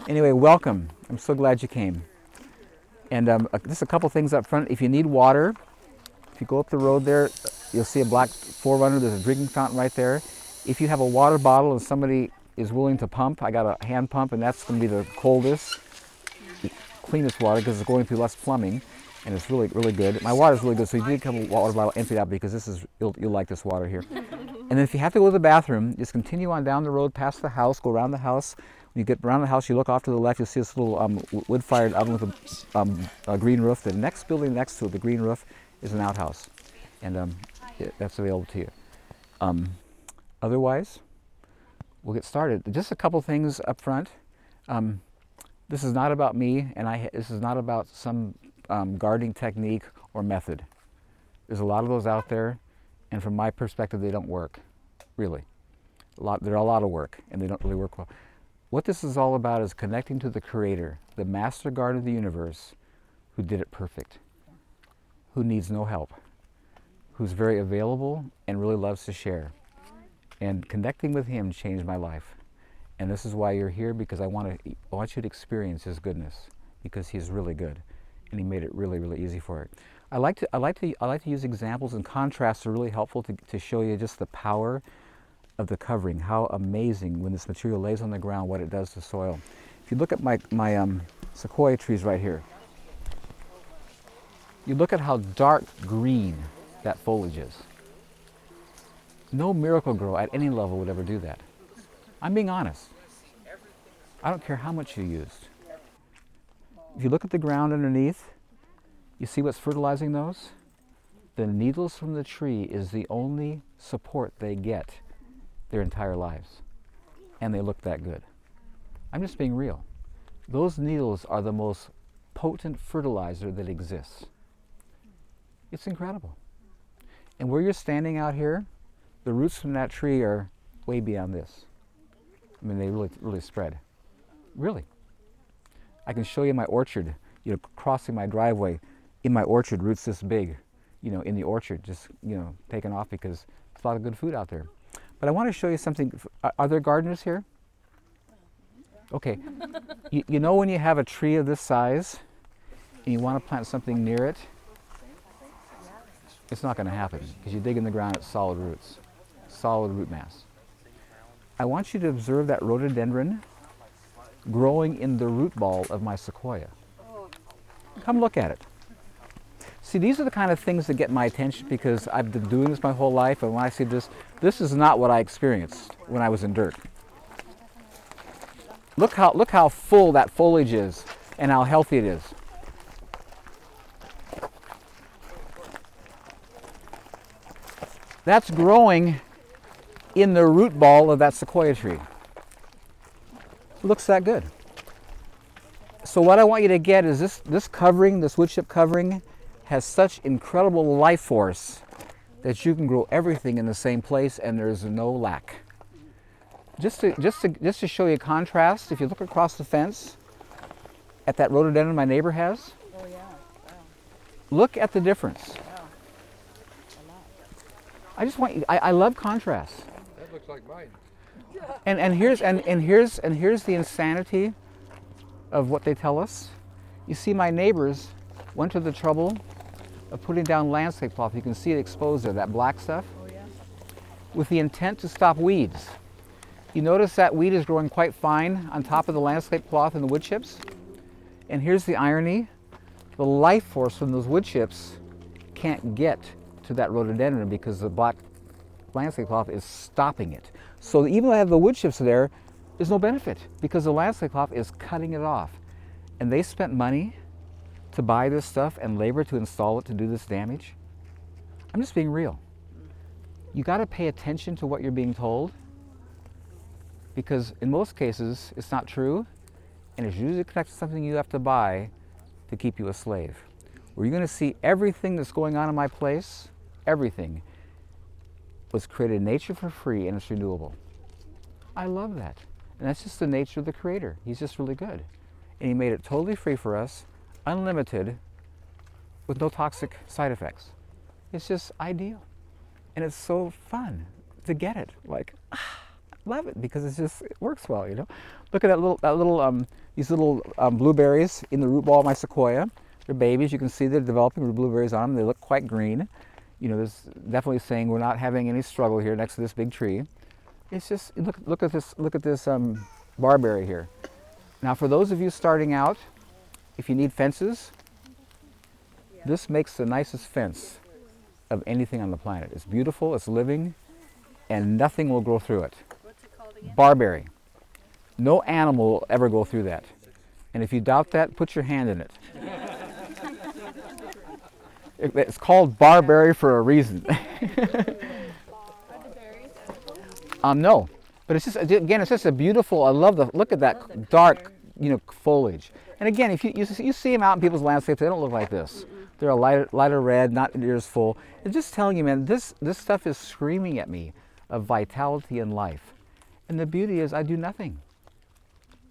Anyway, welcome. I'm so glad you came. And just a couple things up front. If you need water, if you go up the road there, you'll see a black 4Runner. There's a drinking fountain right there. If you have a water bottle and somebody is willing to pump, I got a hand pump, and that's going to be the coldest, cleanest water because it's going through less plumbing, and it's really, really good. My water is really good, so you need to have a water bottle emptied out because this is you'll like this water here. And then if you have to go to the bathroom, just continue on down the road past the house, go around the house. When you get around the house, you look off to the left, you'll see this little wood-fired oven with a green roof. The next building next to it, the green roof, is an outhouse, and that's available to you. Otherwise, we'll get started. Just a couple things up front. This is not about me, and this is not about some gardening technique or method. There's a lot of those out there, and from my perspective, they don't work, really. They're a lot of work, and they don't really work well. What this is all about is connecting to the Creator, the Master Gardener of the universe, who did it perfect, who needs no help, who's very available and really loves to share. And connecting with Him changed my life. And this is why you're here, because I want you to experience His goodness, because He's really good, and He made it really, really easy for it. I like to use examples and contrasts are really helpful to show you just the power of the covering, how amazing when this material lays on the ground, what it does to soil. If you look at my sequoia trees right here, you look at how dark green that foliage is. No Miracle-Gro at any level would ever do that. I'm being honest. I don't care how much you used. If you look at the ground underneath, you see what's fertilizing those? The needles from the tree is the only support they get their entire lives. And they look that good. I'm just being real. Those needles are the most potent fertilizer that exists. It's incredible. And where you're standing out here, the roots from that tree are way beyond this. I mean, they really, really spread. Really. I can show you my orchard, crossing my driveway. In my orchard, roots this big, in the orchard, just, taking off because there's a lot of good food out there. But I want to show you something. Are there gardeners here? Okay. You know when you have a tree of this size and you want to plant something near it, it's not going to happen because you dig in the ground, it's solid roots, solid root mass. I want you to observe that rhododendron growing in the root ball of my sequoia. Come look at it. See, these are the kind of things that get my attention because I've been doing this my whole life, and when I see this is not what I experienced when I was in dirt. Look how full that foliage is and how healthy it is. That's growing in the root ball of that sequoia tree. It looks that good. So what I want you to get is this covering, this wood chip covering, has such incredible life force that you can grow everything in the same place and there's no lack. Just to show you a contrast, if you look across the fence at that rhododendron my neighbor has, Oh yeah. Wow. look at the difference. Wow. A lot. I just want you, I love contrast. That looks like mine. And here's the insanity of what they tell us. You see, my neighbors went to the trouble of putting down landscape cloth. You can see it exposed there, that black stuff, Oh yeah. with the intent to stop weeds. You notice that weed is growing quite fine on top of the landscape cloth and the wood chips. And here's the irony. The life force from those wood chips can't get to that rhododendron because the black landscape cloth is stopping it. So even though I have the wood chips there's no benefit because the landscape cloth is cutting it off. And they spent money to buy this stuff and labor to install it to do this damage. I'm just being real. You got to pay attention to what you're being told because in most cases it's not true and it's usually connected to something you have to buy to keep you a slave. Where you're going to see everything that's going on in my place, everything was created in nature for free and it's renewable. I love that. And that's just the nature of the Creator. He's just really good. And He made it totally free for us, unlimited, with no toxic side effects. It's just ideal. And it's so fun to get it. Like, love it because it works well, you know. Look at these little blueberries in the root ball of my sequoia. They're babies. You can see they're developing blueberries on them. They look quite green. You know, there's definitely saying we're not having any struggle here next to this big tree. It's just look at this barberry here. Now, for those of you starting out, if you need fences, this makes the nicest fence of anything on the planet. It's beautiful, it's living, and nothing will grow through it. What's it called again? Barberry. No animal will ever go through that. And if you doubt that, put your hand in it. It's called barberry for a reason. No, but it's just, again, it's just a beautiful. I love look at that dark, you know, foliage. And again, if you see them out in people's landscapes, they don't look like this. They're a lighter red, not ears full. It's just telling you, man, this stuff is screaming at me of vitality and life. And the beauty is, I do nothing.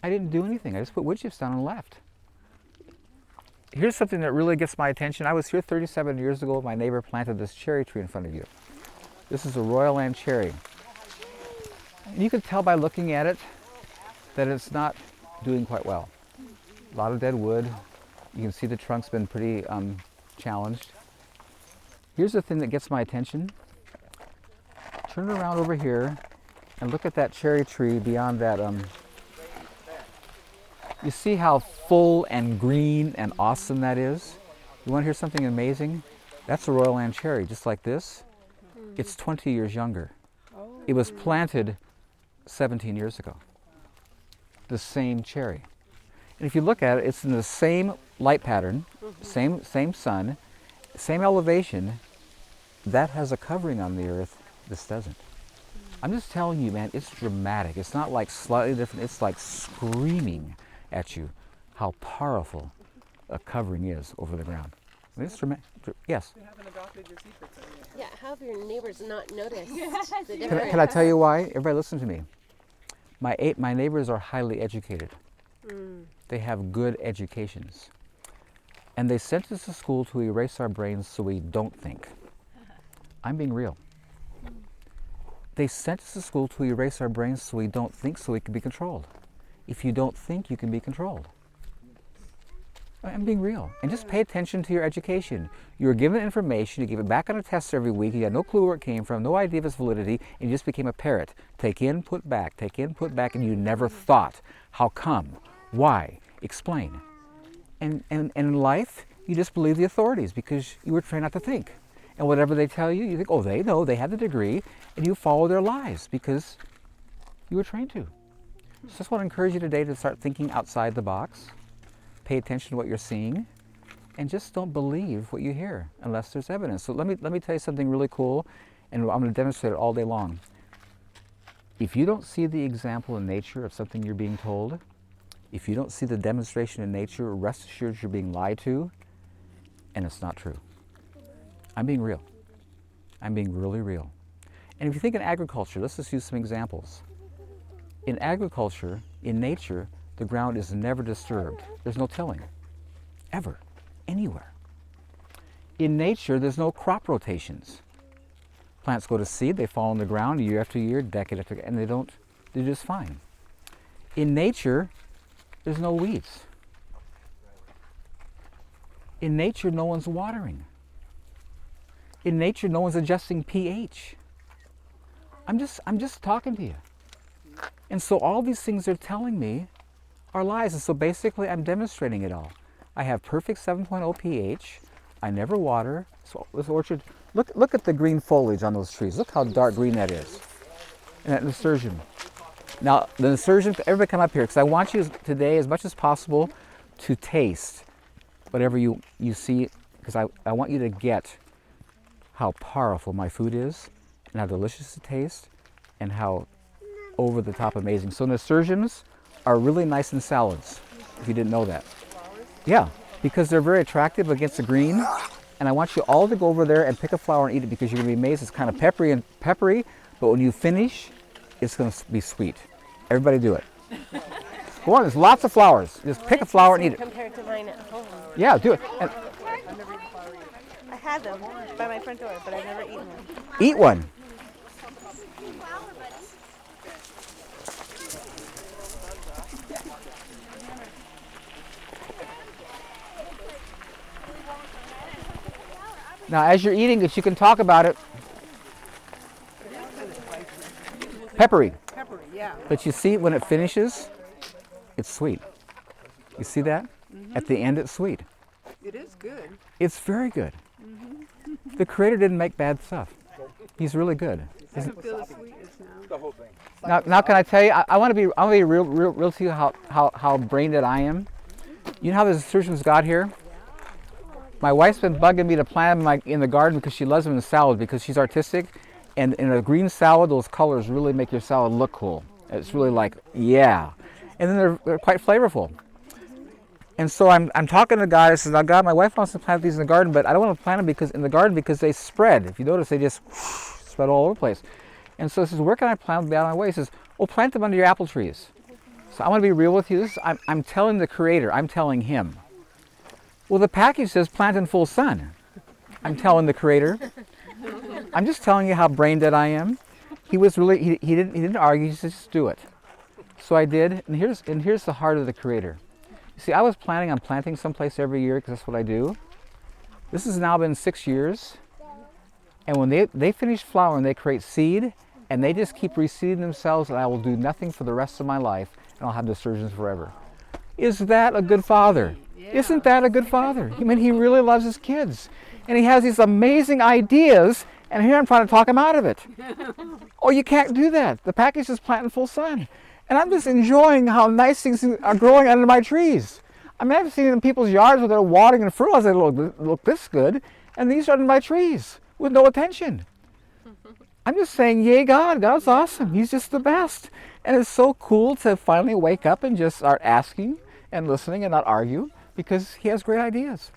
I didn't do anything. I just put wood chips down and left. Here's something that really gets my attention. I was here 37 years ago. My neighbor planted this cherry tree in front of you. This is a Royal Land cherry. You can tell by looking at it that it's not doing quite well. A lot of dead wood. You can see the trunk's been pretty challenged. Here's the thing that gets my attention. Turn around over here and look at that cherry tree beyond that. You see how full and green and awesome that is? You want to hear something amazing? That's a Royal Land cherry, just like this. It's 20 years younger. It was planted 17 years ago. The same cherry. And if you look at it, it's in the same light pattern, same sun, same elevation. That has a covering on the earth. This doesn't. I'm just telling you, man, it's dramatic. It's not like slightly different. It's like screaming at you how powerful a covering is over the ground. I mean, it's dramatic. Yes? You haven't adopted your secrets yet. Yeah, how have your neighbors not noticed the Can difference? I tell you why? Everybody listen to me. My neighbors are highly educated. They have good educations. And they sent us to school to erase our brains so we don't think. I'm being real. They sent us to school to erase our brains so we don't think, so we can be controlled. If you don't think, you can be controlled. I'm being real. And just pay attention to your education. You were given information, you gave it back on a test every week, you had no clue where it came from, no idea of its validity, and you just became a parrot. Take in, put back, and you never thought. How come? Why? Explain. And in life, you just believe the authorities because you were trained not to think. And whatever they tell you, you think, oh, they know, they have the degree, and you follow their lies because you were trained to. So I just want to encourage you today to start thinking outside the box. Pay attention to what you're seeing, and just don't believe what you hear unless there's evidence. So let me tell you something really cool, and I'm going to demonstrate it all day long. If you don't see the example in nature of something you're being told, if you don't see the demonstration in nature, rest assured you're being lied to, and it's not true. I'm being real. I'm being really real. And if you think in agriculture, let's just use some examples. In agriculture, in nature, the ground is never disturbed. There's no tilling, ever, anywhere. In nature, there's no crop rotations. Plants go to seed, they fall on the ground year after year, decade after decade, and they're just fine. In nature, there's no weeds. In nature, no one's watering. In nature, no one's adjusting pH. I'm just talking to you. And so all these things they're telling me are lies. And so basically, I'm demonstrating it all. I have perfect 7.0 pH. I never water. So this orchard, look at the green foliage on those trees. Look how dark green that is. And that nasturtium. Now, the nasturtium, everybody come up here, because I want you today, as much as possible, to taste whatever you see, because I want you to get how powerful my food is, and how delicious it tastes, and how over the top amazing. So nasturtiums are really nice in salads, if you didn't know that. Yeah, because they're very attractive against the green, and I want you all to go over there and pick a flower and eat it, because you're going to be amazed. It's kind of peppery, but when you finish, it's going to be sweet. Everybody do it. Go on, there's lots of flowers. Just pick a flower and eat it. Compared to mine at home. Yeah, do it. And I had them by my front door, but I've never eaten one. eat one. Now, as you're eating it, you can talk about it. Peppery. Peppery, yeah. But you see, when it finishes, it's sweet. You see that? At the end, it's sweet. It is good. It's very good. The Creator didn't make bad stuff. He's really good. I can feel the sweetness now. Now can I tell you? I want to be real to you how brain dead I am. You know how there's a surgeon's God here? My wife's been bugging me to plant them in the garden because she loves them in salad because she's artistic, and in a green salad, those colors really make your salad look cool. It's really like, yeah, and then they're quite flavorful. And so I'm talking to God. I says, now God, my wife wants to plant these in the garden, but I don't want to plant them because they spread. If you notice, they just spread all over the place. And so he says, where can I plant them out of my way? He says, well, plant them under your apple trees. So I want to be real with you. I'm telling the Creator. I'm telling Him. Well, the package says plant in full sun. I'm telling the Creator. I'm just telling you how brain dead I am. He was really he didn't argue. He said, just do it. So I did. And here's the heart of the Creator. You see, I was planning on planting someplace every year because that's what I do. This has now been 6 years. And when they finish flowering, they create seed, and they just keep reseeding themselves, and I will do nothing for the rest of my life, and I'll have desertions forever. Is that a good father? Yeah. Isn't that a good father? I mean, he really loves his kids. And he has these amazing ideas, and here I'm trying to talk him out of it. Oh, you can't do that. The package is plant in full sun. And I'm just enjoying how nice things are growing under my trees. I mean, I've seen in people's yards where they're watering and fertilizing, they look this good, and these are under my trees with no attention. I'm just saying, yay God, God's awesome. He's just the best. And it's so cool to finally wake up and just start asking and listening and not argue because He has great ideas.